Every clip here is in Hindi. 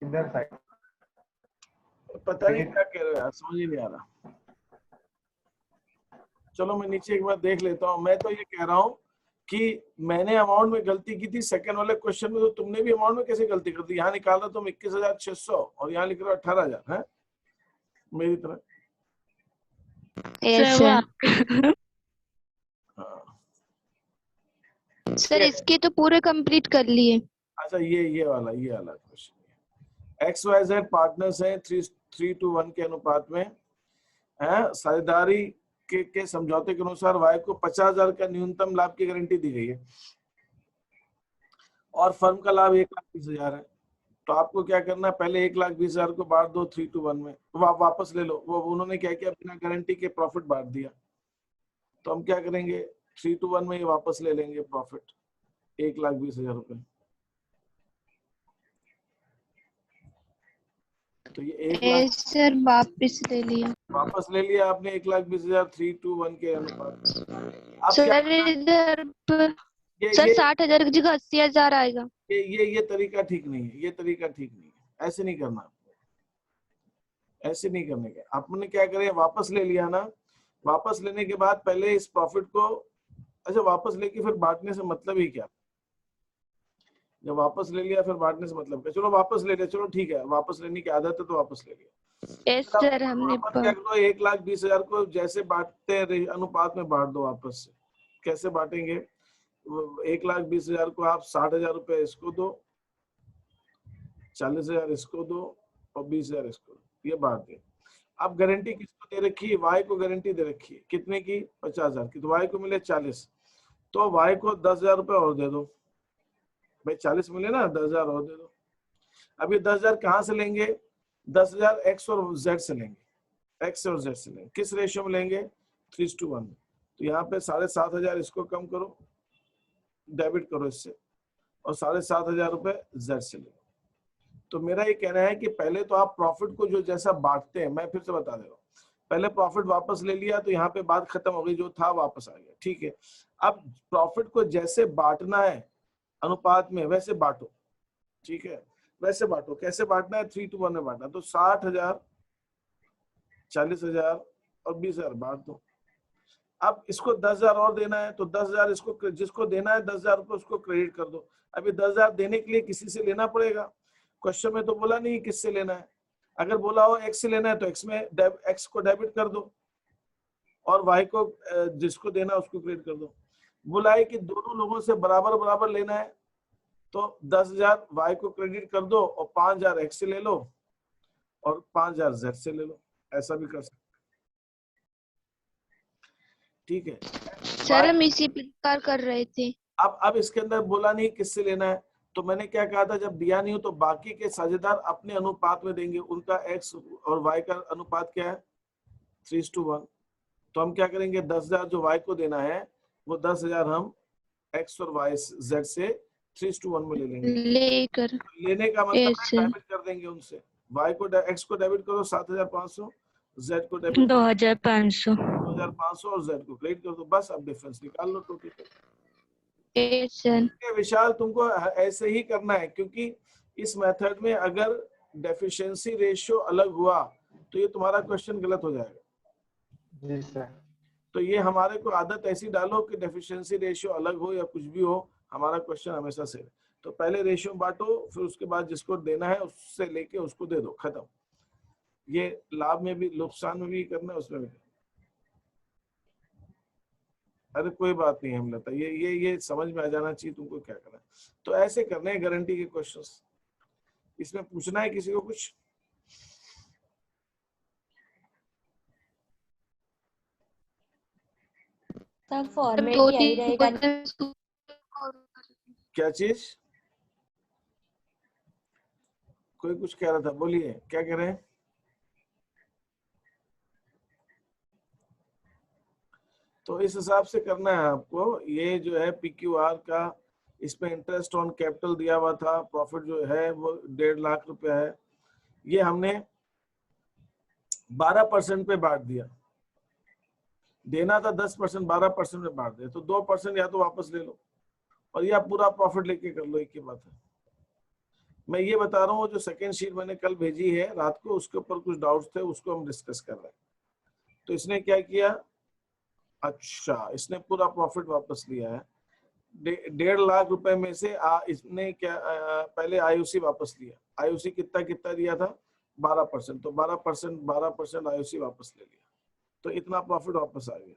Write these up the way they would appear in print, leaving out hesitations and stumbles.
इधर साइड पता नहीं क्या कह रहे हो यार, समझ ही नहीं आ रहा। चलो मैं नीचे एक बार देख लेता हूँ। मैं तो ये कह रहा हूँ कि मैंने अमाउंट में गलती की थी सेकंड वाले क्वेश्चन में, तो तुमने भी अमाउंट में कैसे गलती कर दी? यहाँ निकाल रहे तुम 21,600 और यहाँ लिख रहे हो 18,000 है मेरी तरह। हाँ सर इसके तो पूरे कंप्लीट कर लिए। अच्छा ये वाला क्वेश्चन, XYZ पार्टनर्स हैं 3:1 के अनुपात में है। साझेदारी के समझौते के अनुसार Y को 50,000 का न्यूनतम लाभ की गारंटी दी गई है और फर्म का लाभ 1,20,000 है। तो आपको क्या करना है, पहले 1,20,000 को बांट दो 3:1 में, वापस ले लो। वो उन्होंने क्या किया, बिना गारंटी के प्रॉफिट बांट दिया। तो हम क्या करेंगे, 3:1 में ये वापस ले लेंगे प्रॉफिट 1,20,000 रुपए। तो ये सर वापस ले लिया आपने 1,20,000 3:1 के अनुपात। सर इधर सर 60,000 की जगह 80,000 आएगा। ये तरीका ठीक नहीं है, ऐसे नहीं करना, ऐसे नहीं करने का। आपने क्या करें, वापस ले लिया ना, वापस लेने के बाद पहले इस प्रॉफिट को, अच्छा वापस लेके फिर बांटने से मतलब ही क्या? जब वापस ले लिया फिर बांटने से मतलब क्या? चलो वापस ले लिया, चलो ठीक है, वापस लेने की आदत है तो वापस ले लिया। सर हमने क्या करो, 1,20,000 को जैसे बांटते हैं अनुपात में बांट दो वापस से। कैसे बांटेंगे, 1,20,000 को आप 60,000 रुपए इसको दो, 40,000 इसको दो और 20,000 इसको दो, ये बांट दे। अब गारंटी किसको दे रखी है? Y को गारंटी दे रखी है, कितने की? 50,000 की। तो Y को मिले 40, तो Y को 10,000 रुपए और दे दो भाई, 40 मिले ना, 10,000 और दे दो। अब ये 10,000 कहाँ से लेंगे? 10,000 X और Z से लेंगे, X और Z से लेंगे। किस रेशियो में लेंगे? 3:1। तो यहाँ पे 7,500 इसको कम करो, डेबिट करो इससे, और 7,500 रुपए Z से ले। तो मेरा ये कहना है कि पहले तो आप प्रॉफिट को जो जैसा बांटते हैं, मैं फिर से बता दे रहा हूँ, पहले प्रॉफिट वापस ले लिया तो यहाँ पे बात खत्म हो गई, जो था वापस आ गया, ठीक है। अब प्रॉफिट को जैसे बांटना है अनुपात में, वैसे बांटो, ठीक है, वैसे बांटो। कैसे बांटना है? 3:1 में बांटना। तो 60,000, 40,000 और 20,000 बांट दो। अब इसको 10,000 और देना है, तो 10,000 इसको, जिसको देना है 10,000 रुपये उसको क्रेडिट कर दो। अभी 10,000 देने के लिए किसी से लेना पड़ेगा, क्वेश्चन में तो बोला नहीं किससे लेना है। अगर बोला हो X से लेना है तो X को डेबिट कर दो और Y को जिसको देना है उसको क्रेडिट कर दो। बोला है कि दोनों लोगों से बराबर बराबर लेना है, तो 10,000 Y को क्रेडिट कर दो और 5,000 X से ले लो और 5,000 Z से ले लो, ऐसा भी कर सकते, ठीक है। सर हम इसी प्रकार कर रहे थे। अब इसके अंदर बोला नहीं किससे लेना है, तो मैंने क्या कहा था, जब दिया नहीं हो तो बाकी के साझेदार अपने अनुपात में देंगे। उनका X और Y का अनुपात क्या है? 3:1। तो हम क्या करेंगे, 10,000 जो Y को देना है वो 10,000 हम X और Y Z से 3:1 में ले लेंगे। लेने का मतलब है डेबिट कर देंगे उनसे। Y को X को डेबिट करो 7,500, Z को डेबिट 2,500 और Z को क्रेडिट कर दो, बस। अब डिफरेंस निकाल लो टोटल। विशाल तुमको ऐसे ही करना है, क्योंकि इस मेथड में अगर डेफिशिएंसी रेशियो अलग हुआ तो ये तुम्हारा क्वेश्चन गलत हो जाएगा। जी सर। तो ये हमारे को आदत ऐसी डालो कि डेफिशिएंसी रेशियो अलग हो या कुछ भी हो, हमारा क्वेश्चन हमेशा से। तो पहले रेशियो बांटो, फिर उसके बाद जिसको देना है उससे लेके उसको दे दो, खत्म। ये लाभ में भी नुकसान में भी करना है, उसमें भी। अरे कोई बात नहीं हमलता, ये समझ में आ जाना चाहिए तुमको क्या करना है। तो ऐसे करने हैं गारंटी के क्वेश्चंस। इसमें पूछना है किसी को कुछ? सब फॉर्मेट यही रहेगा। क्या चीज? कोई कुछ कह रहा था, बोलिए क्या कह रहे हैं? तो इस हिसाब से करना है आपको। ये जो है PQR का, इसमें इंटरेस्ट ऑन कैपिटल दिया हुआ था, प्रॉफिट जो है वो 1.5 लाख रुपया है। ये हमने 12% पे बांट दिया, देना था 10%, 12% में बांट दिया। तो 2% या तो वापस ले लो और या पूरा प्रॉफिट लेके कर लो, एक ही बात है। मैं ये बता रहा हूँ जो सेकंड शीट मैंने कल भेजी है रात को, उसके ऊपर कुछ डाउट्स थे, उसको हम डिस्कस कर रहे हैं। तो इसने क्या किया, अच्छा इसने पूरा प्रॉफिट वापस लिया है 1.5 लाख रुपए में से इसने क्या पहले आईओसी वापस लिया। आईओसी कितना कितना दिया था 12%, तो 12% आईओसी वापस ले लिया, तो इतना प्रॉफिट वापस आ गया।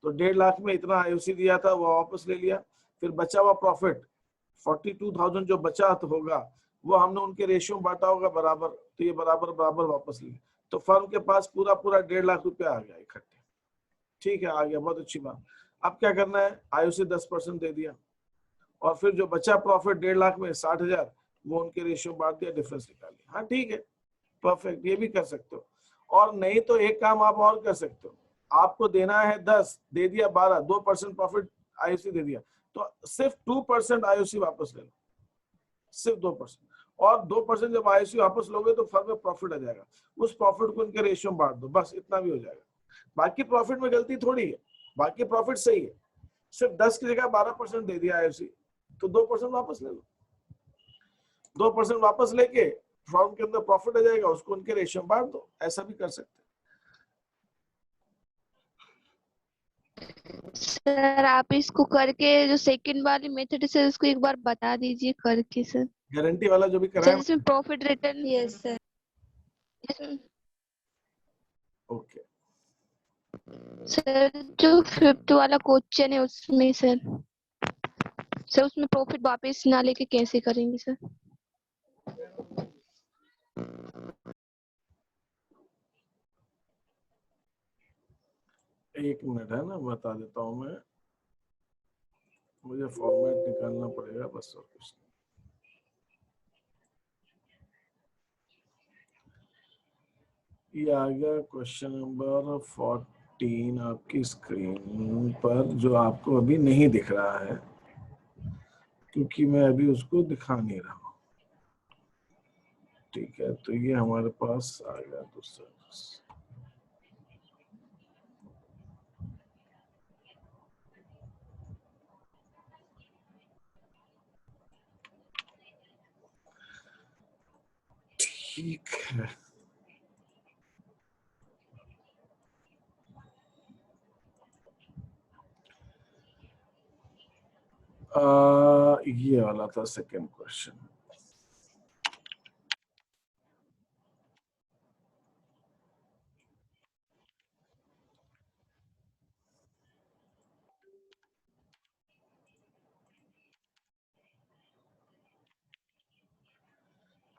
तो 1.5 लाख में इतना आईओसी दिया था वो वापस ले लिया। फिर बचा हुआ प्रॉफिट 42,000 जो बचा होगा वो हमने उनके रेशियो में बांटा होगा बराबर, तो ये बराबर बराबर वापस लिया। तो फर्म के पास पूरा 1.5 लाख रुपया आ गया इकट्ठे। ठीक है, आ गया, बहुत अच्छी बात। अब क्या करना है, आईओसी 10% दे दिया और फिर जो बचा प्रॉफिट 1.5 लाख में 60,000 वो उनके रेशियो बांट दिया, डिफरेंस निकाल लिया। हाँ ठीक है, परफेक्ट, ये भी कर सकते हो। और नहीं तो एक काम आप और कर सकते हो, आपको देना है 10, दे दिया 12, 2% प्रॉफिट आईओसी दे दिया, तो सिर्फ 2% आईओसी वापस ले लो, सिर्फ 2%। और 2% जब आईओसी वापस लोगे तो फर्म में प्रॉफिट आ जाएगा, उस प्रॉफिट को उनके रेशियो में बांट दो, बस इतना भी हो जाएगा। बाकी प्रॉफिट में गलती थोड़ी है, बाकी प्रॉफिट सही है, सिर्फ 10 की जगह 12% दे दिया आईओसी, तो 2% वापस ले लो। 2% वापस लेके फर्म के अंदर प्रॉफिट आ जाएगा, उसको उनके रेशियो में बांट दो, ऐसा भी कर सकते हैं। सर आप इसको करके जो सेकंड वाली मेथड है सर उसको एक बार बता दीजिए करके सर। गारंटी वाला जो भी सर कराया, इसमें profit return, yes sir. Okay. Sir जो 5th वाला क्वेश्चन है उसमें सर उसमें प्रॉफिट वापस ना लेके कैसे करेंगे सर? एक मिनट है ना, बता देता हूं मैं, मुझे फॉर्मेट निकालना पड़ेगा बस, और कुछ नहीं। ये आ गया क्वेश्चन नंबर 14 आपकी स्क्रीन पर, जो आपको अभी नहीं दिख रहा है क्योंकि मैं अभी उसको दिखा नहीं रहा हूं। ठीक है, तो ये हमारे पास आ गया दूसरा। ठीक है, ये वाला था सेकंड क्वेश्चन।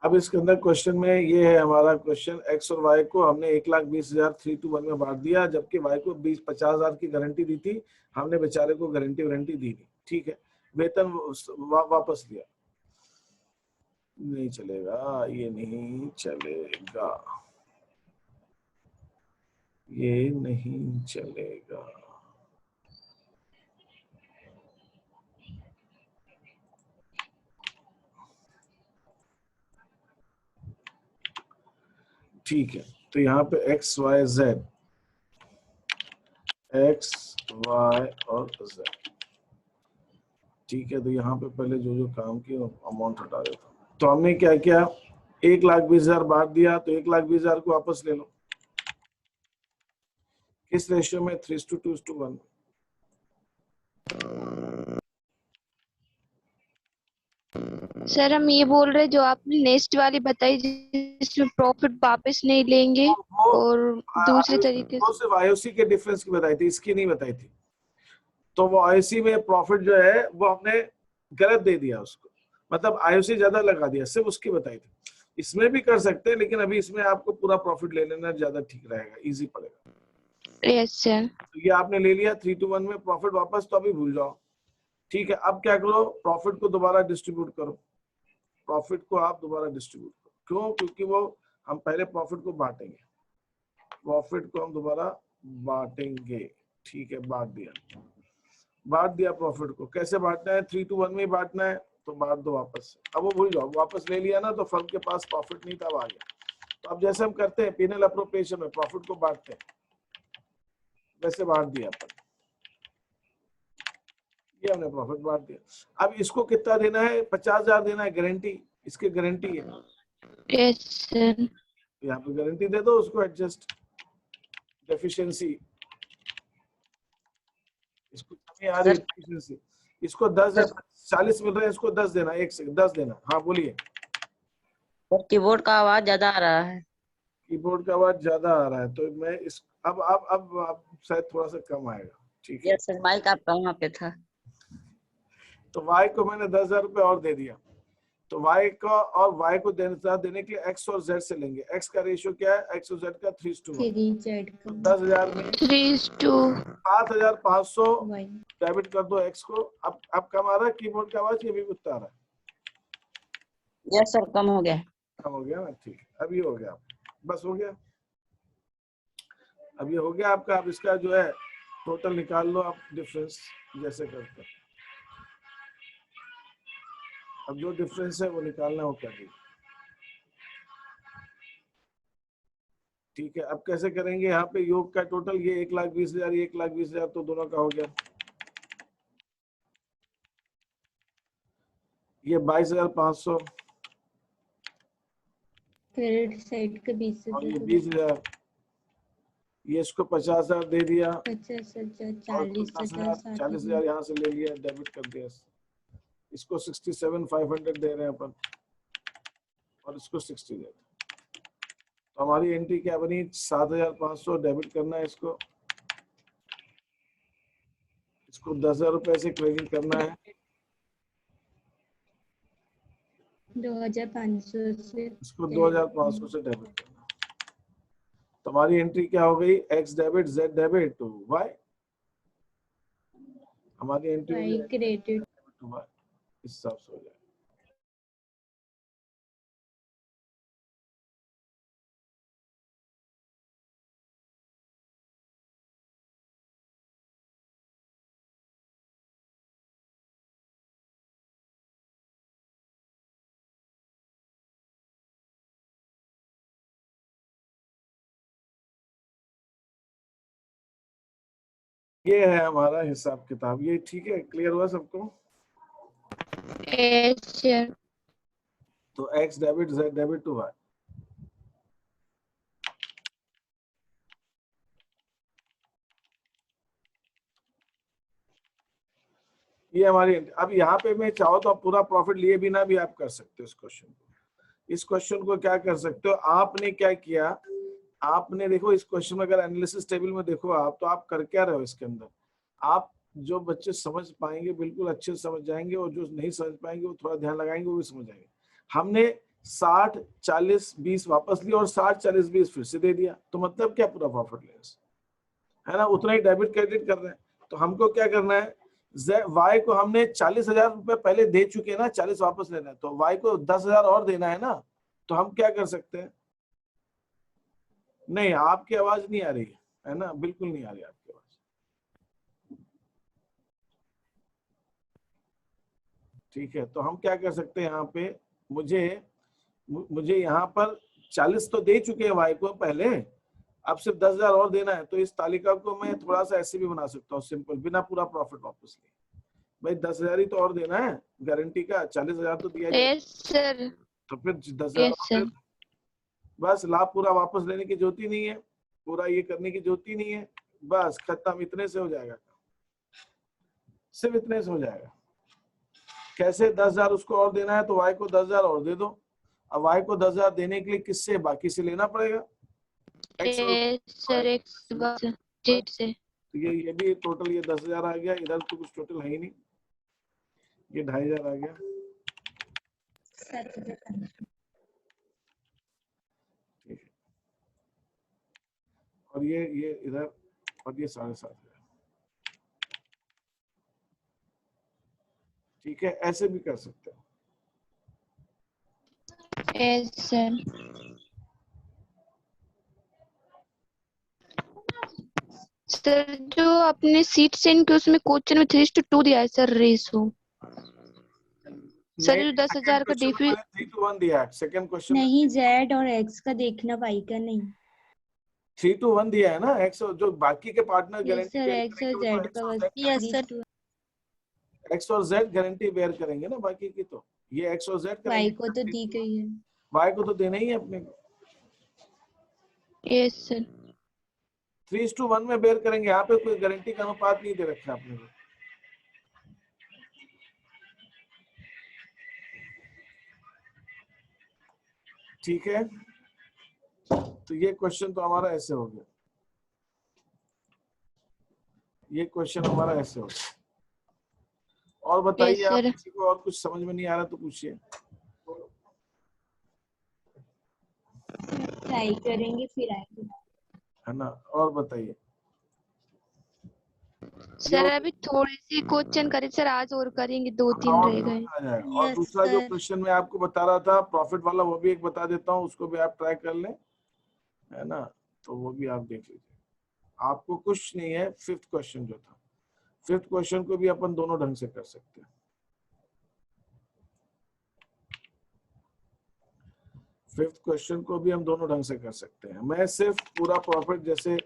अब इसके अंदर क्वेश्चन में ये है हमारा क्वेश्चन, एक्स और वाई को हमने 1,20,000 3-1 में बांट दिया, जबकि वाई को 50,000 की गारंटी दी थी, हमने बेचारे को गारंटी वारंटी दी नहीं। ठीक है, वेतन वापस लिया, नहीं चलेगा, ये नहीं चलेगा, ये नहीं चलेगा। ठीक है, तो यहाँ पे X Y Z, X Y और जेड, ठीक है। तो यहाँ पे पहले जो जो काम किया अमाउंट हटा देता हूँ। तो हमने क्या किया, 1,20,000 बांट दिया, तो 1,20,000 को वापस ले लो, किस रेशियो में, 3:2:1। सर हम ये बोल रहे जो आपने नेक्स्ट वाली बताई जिसमें प्रॉफिट वापस नहीं लेंगे और दूसरे तरीके से, सिर्फ आईओसी के डिफरेंस की बताई थी, इसकी नहीं बताई थी। तो वो आईओसी में प्रॉफिट जो है वो हमने गलत दे दिया उसको, मतलब आईओसी ज्यादा लगा दिया, सिर्फ उसकी बताई थी। इसमें भी कर सकते हैं, लेकिन अभी इसमें आपको पूरा प्रॉफिट ले लेना ज्यादा ठीक रहेगा, इजी पड़ेगा। Yes sir. तो ये आपने ले लिया 3:1 में प्रॉफिट वापस, तो अभी भूल जाओ। ठीक है, अब क्या करो, प्रॉफिट को दोबारा डिस्ट्रीब्यूट करो, प्रॉफिट को आप दोबारा डिस्ट्रीब्यूट करो। क्यों? क्योंकि वो हम पहले प्रॉफिट को बांटेंगे, प्रॉफिट को हम दोबारा बांटेंगे। ठीक है, बांट दिया प्रॉफिट को। कैसे बांटना है, 3:1 में बांटना है, तो बांट दो वापस। अब वो भूल जाओ, वापस ले लिया ना, तो फर्म के पास प्रॉफिट नहीं था, अब आ गया। तो अब जैसे हम करते हैं पीनल अप्रोप्रिएशन में, प्रॉफिट को बांटते हैं, वैसे बांट दिया अपन, ये हमने प्रॉफिट बांट दिया। अब इसको कितना देना है, 50,000 देना है गारंटी, इसकी गारंटी है। Yes sir. यहाँ पे गारंटी दे दो उसको, एडजस्ट डेफिशिएंसी, इसको कमी आ रही है डेफिशिएंसी, इसको 10 है, 40 मिल रहा है, इसको 10 देना, 1 से 10 देना। हाँ बोलिए। और कीबोर्ड का आवाज ज्यादा आ रहा है। कीबोर्ड का आवाज ज्यादा आ रहा है तो मैं इस अब शायद थोड़ा सा कम आएगा। ठीक है, यस सर, माइक आपका वहाँ पे था। तो y को मैंने 10,000 रुपए और दे दिया, तो y को और y को देने के लिए x और z से लेंगे। x का रेशियो क्या है, x और z का 3:1। 3Z 10,000 में 7,500 डेबिट कर दो x को। अब कम आ रहा है कीबोर्ड का आवाज, ये भी उतना आ रहा है? यस सर, कम हो गया। कम हो गया ना, ठीक है। अब ये हो गया, बस हो गया, अब ये हो गया आपका। अब इसका जो है टोटल निकाल लो आप, डिफरेंस जैसे करते हैं। अब जो डिफरेंस है वो निकालना हो, कर दीजिए। ठीक है, अब कैसे करेंगे, यहाँ पे योग का टोटल ये 1,20,000, ये 1,20,000, तो दोनों का हो गया। ये 22,500 क्रेडिट साइड का 20,000 और ये 20,000, ये इसको 50,000 दे दिया, 50,000 और 40,000 40,000 यहाँ से ले लिया, डेबिट कर दिया। इसको 67,500 दे रहे हैं अपन, और इसको 60 दे। तो हमारी एंट्री क्या बनी, 7,500 डेबिट करना है इसको 10,000 रुपए से क्रेडिट करना है, 2,500 से इसको 2,500 से डेबिट करना। तो हमारी एंट्री क्या हो गई, x debit, z debit to y। हमारी एंट्री हो गई क्रेडिट टू y, इस हिसाब से हो जाएगा। ये है हमारा हिसाब किताब, ये ठीक है, क्लियर हुआ सबको? Yes sir. तो x debit, z debit to y। ये हमारी, अब यहाँ पे मैं चाहो तो आप पूरा प्रॉफिट लिए बिना भी आप कर सकते हो इस क्वेश्चन को। इस क्वेश्चन को क्या कर सकते हो, आपने क्या किया, आपने देखो इस क्वेश्चन में, अगर एनालिसिस टेबल में देखो आप, तो आप कर क्या रहे हो इसके अंदर, आप जो बच्चे समझ पाएंगे बिल्कुल अच्छे से समझ जाएंगे, और जो नहीं समझ पाएंगे वो थोड़ा ध्यान लगाएंगे वो भी समझ जाएंगे। हमने 60, 40, 20 वापस लिया और 60, 40, 20 फिर से दे दिया, तो मतलब क्या, पूरा प्रॉफिट ले, है ना, उतना ही डेबिट क्रेडिट कर रहे हैं। तो हमको क्या करना है, y को हमने 40,000 रुपए पहले दे चुके हैं ना, 40 वापस लेना है, तो y को 10,000 और देना है ना। तो हम क्या कर सकते हैं, नहीं आपकी आवाज नहीं आ रही है ना, बिल्कुल नहीं आ रही आपकी आवाज। ठीक है, तो हम क्या कर सकते हैं, यहाँ पे मुझे यहाँ पर 40 तो दे चुके हैं y को पहले, अब सिर्फ 10,000 और देना है। तो इस तालिका को मैं थोड़ा सा ऐसे भी बना सकता हूँ, सिंपल, बिना पूरा प्रॉफिट वापस लिए। भाई 10,000 ही तो और देना है, गारंटी का 40,000 तो दिया है, यस सर। तो फिर 10,000 बस, लाभ पूरा वापस लेने की जरूरत ही नहीं है, पूरा ये करने की जरूरत ही नहीं है, बस खत्म, इतने से हो जाएगा, सिर्फ इतने से हो जाएगा। कैसे, 10,000 उसको और देना है, तो y को 10,000 और दे दो। अब y को 10,000 देने के लिए किससे, बाकी से लेना पड़ेगा, सर x से। तो ये भी टोटल, ये 10,000 आ गया, इधर तो कुछ टोटल है ही नहीं, ये 2,500 आ गया। ठीक है, और ये इधर, और ये 7,500। ठीक है, ऐसे भी कर सकते हो। Yes sir. सर जो आपने सीट सेंड की उसमें क्वेश्चन में 3:2 दिया है सर रेशो। सर जो 10,000 का डिफी 3:1 दिया है, सेकंड क्वेश्चन नहीं, Z और X का देखना, Y का नहीं। 3:1 दिया है ना, x जो बाकी के पार्टनर यस सर, X और Z का बस। Yes sir. x और z गारंटी बेयर करेंगे ना बाकी की, तो ये एक्स और जेड वाई करेंगे, को तो दी गई है। वाई को तो देना ही है अपने को। Yes sir. 3:1 में बेयर करेंगे, यहाँ पे कोई गारंटी का अनुपात नहीं दे रखा है आपने को। ठीक है, तो ये क्वेश्चन तो हमारा ऐसे हो गया, ये क्वेश्चन हमारा ऐसे हो गया। और बताइए यस आप, सर। किसी को और कुछ समझ में नहीं आ रहा तो पूछिए। ट्राई करेंगे फिर आएंगे। है ना, और बताइए। सर अभी थोड़े से क्वेश्चन करे सर, आज और करेंगे, 2-3 रह गए। आ जाएगा। और यस दूसरा जो सर। क्वेश्चन मैं आपको बता रहा था प्रॉफिट वाला, वो भी एक बता देता हूँ, उसको भी आप ट्राई कर लें, है ना, तो वो भी आप देख लीजिए। आपको कुछ नहीं है, फिफ्थ क्वेश्चन जो था, फिफ्थ क्वेश्चन को भी अपन दोनों ढंग से कर सकते हैं। फिफ्थ क्वेश्चन को भी हम दोनों ढंग से कर सकते हैं। मैं सिर्फ पूरा प्रॉफिट जैसे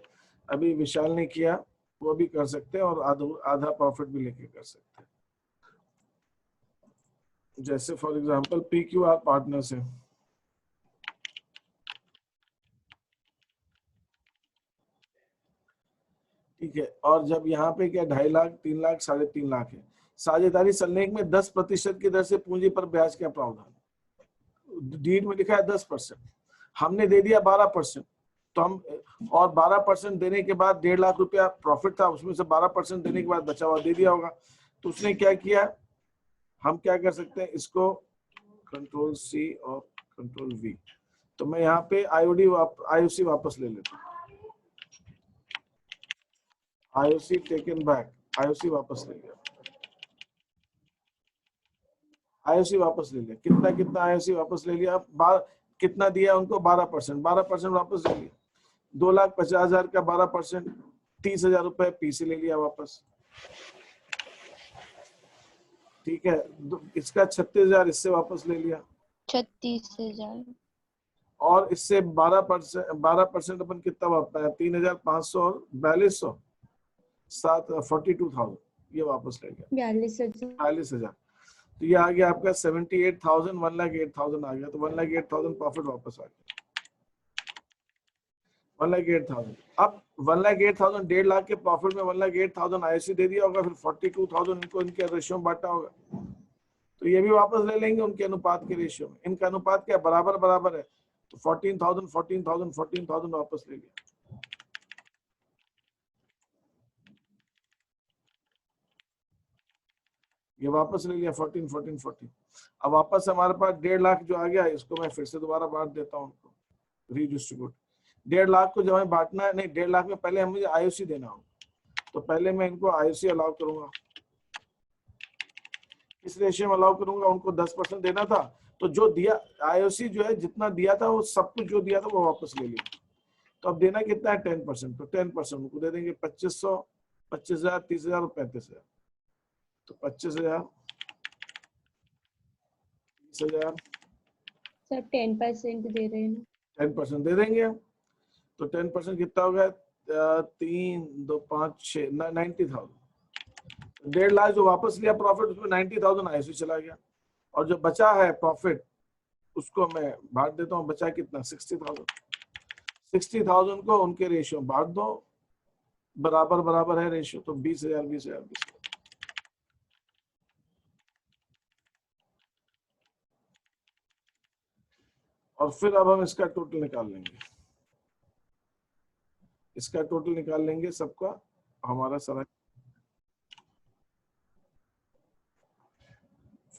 अभी विशाल ने किया वो भी कर सकते हैं, और आधा प्रॉफिट भी लेके कर सकते हैं। जैसे फॉर एग्जांपल PQR पार्टनर्स है, ठीक है, और जब यहाँ पे क्या 2.5 लाख, 3 लाख, 3.5 लाख है, साझेदारी सल्लेख में 10% की दर से पूंजी पर ब्याज का प्रावधान, डीड में लिखा है 10%, हमने दे दिया 12%, तो हम, और 12% देने के बाद 1.5 लाख रुपया प्रॉफिट था, उसमें से 12% देने के बाद बचा हुआ दे दिया होगा। तो उसने क्या किया, हम क्या कर सकते हैं, इसको कंट्रोल C और कंट्रोल V, तो मैं यहाँ पे IOC वापस ले लेता हूँ, IOC टेकन बैक, IOC वापस ले लिया, IOC वापस ले लिया, कितना कितना IOC वापस ले लिया, कितना दिया उनको, 12%, 12% वापस ले लिया, 2,50,000 का 12%, 30,000 रुपए P से ले लिया वापस, ठीक है, इसका 36,000 इससे वापस ले लिया, 36,000 और इससे 12% अपन कितना वापस, 3,500 और 4,200, 42,000 ये वापस ले गया, 42,000। 42,000, तो ये आ गया आपका 78,000, 1,08,000 आ गया, तो 1,08,000 प्रॉफिट वापस आ गया, 1,08,000। अब 1,08,000, 1.5 लाख के प्रॉफिट में 1,08,000 IOC दे दिया होगा, फिर 42,000 इनको इनके रेशियो में बांटा होगा, तो ये भी वापस ले लेंगे उनके अनुपात के रेशियो में। इनका अनुपात क्या बराबर बराबर है, तो 14,000 14,000 14,000 वापस ले लिया। ये वापस ले लिया 14 14 14। अब वापस हमारे पास 1.5 लाख जो आ गया, इसको मैं फिर से दोबारा बांट देता हूँ उनको, रीडिस्ट्रीब्यूट। 1.5 लाख को जब हमें बांटना है, नहीं 1.5 लाख में पहले मुझे IOC देना होगा, तो पहले मैं इनको IOC अलाउ करूंगा। इस रेशियो में अलाउ करूंगा, उनको 10% देना था, तो जो दिया IOC जो है जितना दिया था वो सब कुछ जो दिया था वो वापस ले लिया। तो अब देना कितना है 10%, तो 10% उनको दे देंगे 2,500, 25,000, 30,000 और 35,000। तो 25,000, 30,000, सब 10% दे रहे हैं ना। 10% दे देंगे। तो 10% कितना होगा, 3, 2, 5, 6, 90,000। 1.5 लाख जो वापस लिया प्रॉफिट, उसमें 90,000 IOC चला गया, और जो बचा है प्रॉफिट उसको मैं बांट देता हूँ। बचा कितना, 60,000। 60,000 को उनके रेशियो बांट दो, बराबर बराबर है रेशियो, तो 20,000 20,000 20,000। और फिर अब हम इसका टोटल निकाल लेंगे, इसका टोटल निकाल लेंगे सबका, हमारा सारा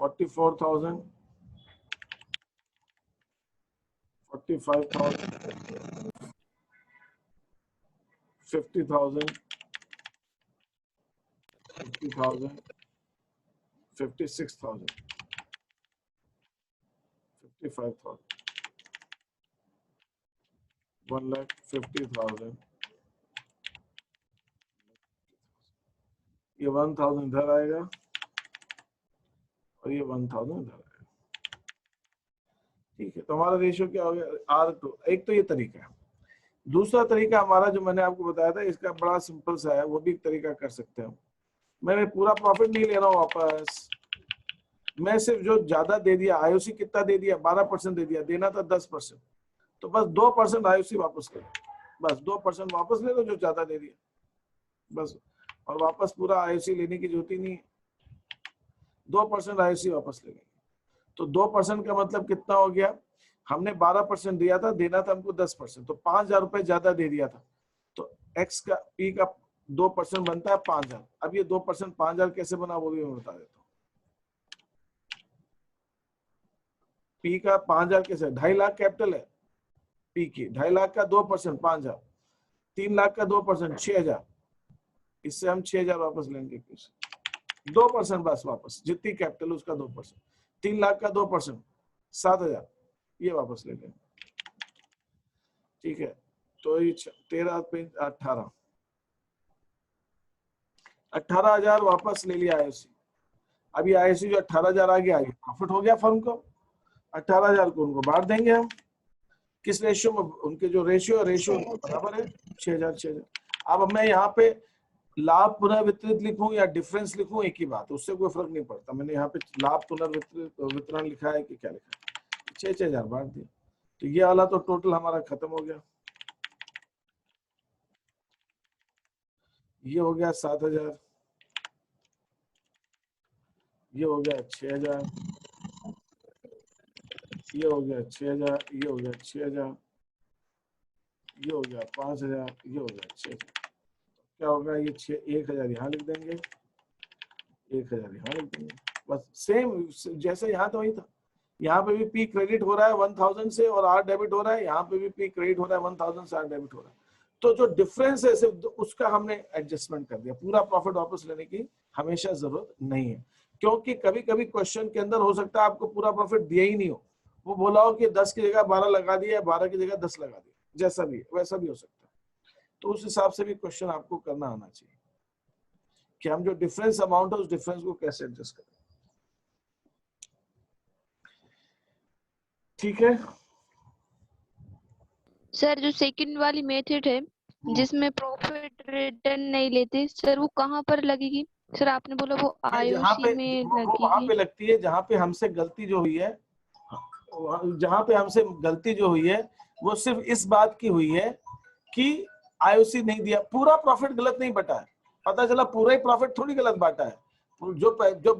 44,000, 45,000, 50,000, 50,000, 56,000, 55,000, 1,50,000, ये 1,000 इधर आएगा और ये 1,000 इधर आएगा। ठीक है, तो हमारा रेशियो क्या हो गया, R2। एक तो ये तरीका है। दूसरा तरीका हमारा जो मैंने आपको बताया था, इसका बड़ा सिंपल सा है, वो भी एक तरीका कर सकते हैं। मैं पूरा प्रॉफिट नहीं ले रहा हूँ वापस, मैं सिर्फ जो ज्यादा दे दिया, आईओसी कितना दे दिया, 12% दे दिया, देना था 10%, तो बस 2% आईओसी वापस ले लो, बस 2% वापस ले लो जो ज्यादा दे दिया, बस। और वापस पूरा आईओसी लेने की जरूरत ही नहीं है, 2% आईओसी वापस ले लेंगे। तो 2% का मतलब कितना हो गया, हमने 12% दिया था, देना था हमको 10%, तो 5,000 रुपए ज्यादा दे दिया था, तो एक्स का पी का 2% बनता है 5,000। अब ये 2% 5,000 कैसे बना वो भी मैं बता देता हूँ। पी का 5,000 कैसे, 2.5 लाख कैपिटल है पी की, 2.5 लाख का 2% 5,000, 3 लाख का 2% 6,000, इससे हम 6,000 वापस लेंगे, 2% बस वापस, जितनी कैपिटल उसका 2%, 3 लाख का 2% 7,000, ये वापस ले लेंगे, ठीक है। तो ये 13 पे 18,000 वापस ले लिया आईओसी। अभी आईओसी जो 18,000 आ गया, प्रॉफिट हो गया फर्म को, 18,000 को उनको बांट देंगे हम, किस रेशियो में, उनके जो रेशियो बराबर है 6,000। अब मैं यहाँ पे लाभ पुनर्वितरित लिखूं या डिफरेंस लिखूं, एक ही बात, उससे कोई फर्क नहीं पड़ता। मैंने यहाँ पे लाभ पुनर्वितरण लिखा है कि क्या लिखा है, 6,000 बांट दिया, तो ये वाला तो टोटल हमारा खत्म हो गया। ये हो गया 7,000, ये हो गया 6,000, ये हो गया 6,000, ये हो गया 6,000, ये हो गया 5,000, ये हो गया 6,000। क्या होगा, ये 1,000 यहाँ लिख देंगे, 1,000 यहाँ लिख देंगे, बस सेम जैसे यहाँ तो वही था। यहाँ पे भी पी क्रेडिट हो रहा है 1,000 से और आर डेबिट हो रहा है, यहाँ पे भी पी क्रेडिट हो रहा है 1,000 से आर डेबिट हो रहा है। तो जो डिफरेंस है सिर्फ उसका हमने एडजस्टमेंट कर दिया, पूरा प्रॉफिट वापस लेने की हमेशा जरूरत नहीं है, क्योंकि कभी कभी क्वेश्चन के अंदर हो सकता है आपको पूरा प्रॉफिट दिया ही नहीं हो, वो बोला हो कि 10 की जगह 12 लगा दिया, 12 की जगह 10 लगा दिया, जैसा भी वैसा भी हो सकता है। तो उस हिसाब से भी क्वेश्चन आपको करना आना चाहिए कि हम जो डिफरेंस अमाउंट है उस डिफरेंस को कैसे एडजस्ट करें, ठीक है। सर जो सेकंड वाली मेथड है जिसमें प्रॉफिट रिटर्न नहीं लेते सर, वो कहाँ पर लगेगी? सर आपने बोला वो यहाँ आईओसी पे में वो वहां लगेगी। पे लगती है जहाँ पे हमसे गलती जो हुई है, जहाँ पे हमसे गलती जो हुई है वो सिर्फ इस बात की हुई है कि आईओसी नहीं दिया, पूरा प्रॉफिट गलत नहीं बटा है, पता चला पूरा ही प्रॉफिट थोड़ी गलत बांटा है, जो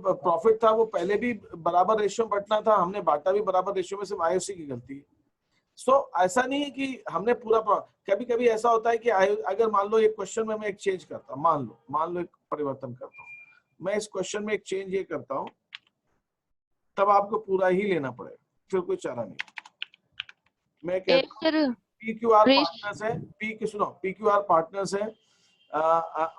प्रॉफिट था वो पहले भी बराबर रेशियो में बटना था, हमने बांटा भी बराबर रेशियो में, सिर्फ आईओसी की गलती है। सो ऐसा नहीं है कि हमने पूरा, कभी कभी ऐसा होता है कि अगर मान लो एक क्वेश्चन में मैं एक चेंज करता हूँ, मान लो एक परिवर्तन करता हूँ, मैं इस क्वेश्चन में एक चेंज ये करता हूँ, तब आपको पूरा ही लेना पड़ेगा, फिर कोई चारा नहीं। मैं कहता हूँ PQR पार्टनर्स है, PQR पार्टनर्स है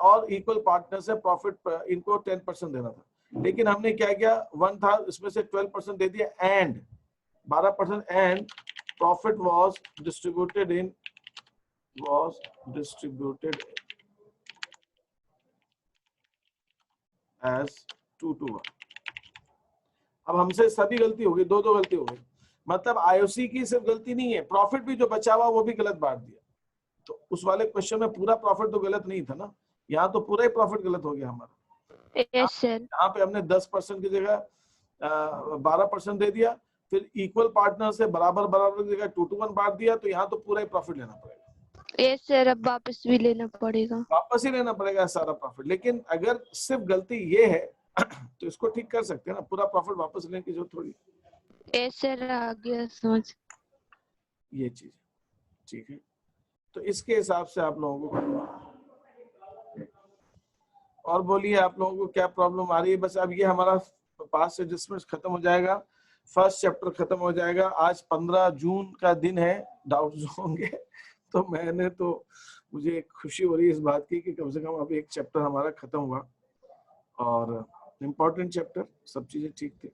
और इक्वल पार्टनर्स है, प्रॉफिट इनको 10% देना था, लेकिन हमने क्या किया, 1 था इसमें से 12% दे दिया and 12%, and profit was distributed as 2:1। अब हमसे सभी गलती हो गई, दो गलती हो गई, मतलब आईओसी की सिर्फ गलती नहीं है, प्रॉफिट भी जो बचा हुआ वो भी गलत बांट दिया। तो उस वाले क्वेश्चन में पूरा प्रॉफिट तो गलत नहीं था ना, यहाँ तो पूरा ही प्रॉफिट गलत हो गया हमारा। Yes sir. यहाँ पे हमने 10% की जगह 12% दे दिया, फिर इक्वल पार्टनर से बराबर की जगह 2:1 बांट दिया, तो यहाँ तो पूरा ही प्रॉफिट लेना पड़ेगा। यस सर, अब वापस भी लेना पड़ेगा, वापस ही लेना पड़ेगा सारा प्रॉफिट, लेकिन अगर सिर्फ गलती ये है तो इसको ठीक कर सकते हैं ना, पूरा प्रॉफिट वापस लेने की जरूरत थोड़ी। यस सर, आ गया समझ। ये चीज ठीक है, तो इसके हिसाब से आप लोगों को करना। और बोलिए आप लोगों को क्या प्रॉब्लम आ रही है? बस अब ये हमारा पास्ट एडजस्टमेंट खत्म हो जाएगा, फर्स्ट चैप्टर खत्म हो जाएगा। आज 15 जून का दिन है, डाउट्स होंगे तो मुझे खुशी हो रही है इस बात की कि कम से कम अब एक चैप्टर हमारा खत्म हुआ, और इम्पोर्टेंट चैप्टर, सब चीजें ठीक थी।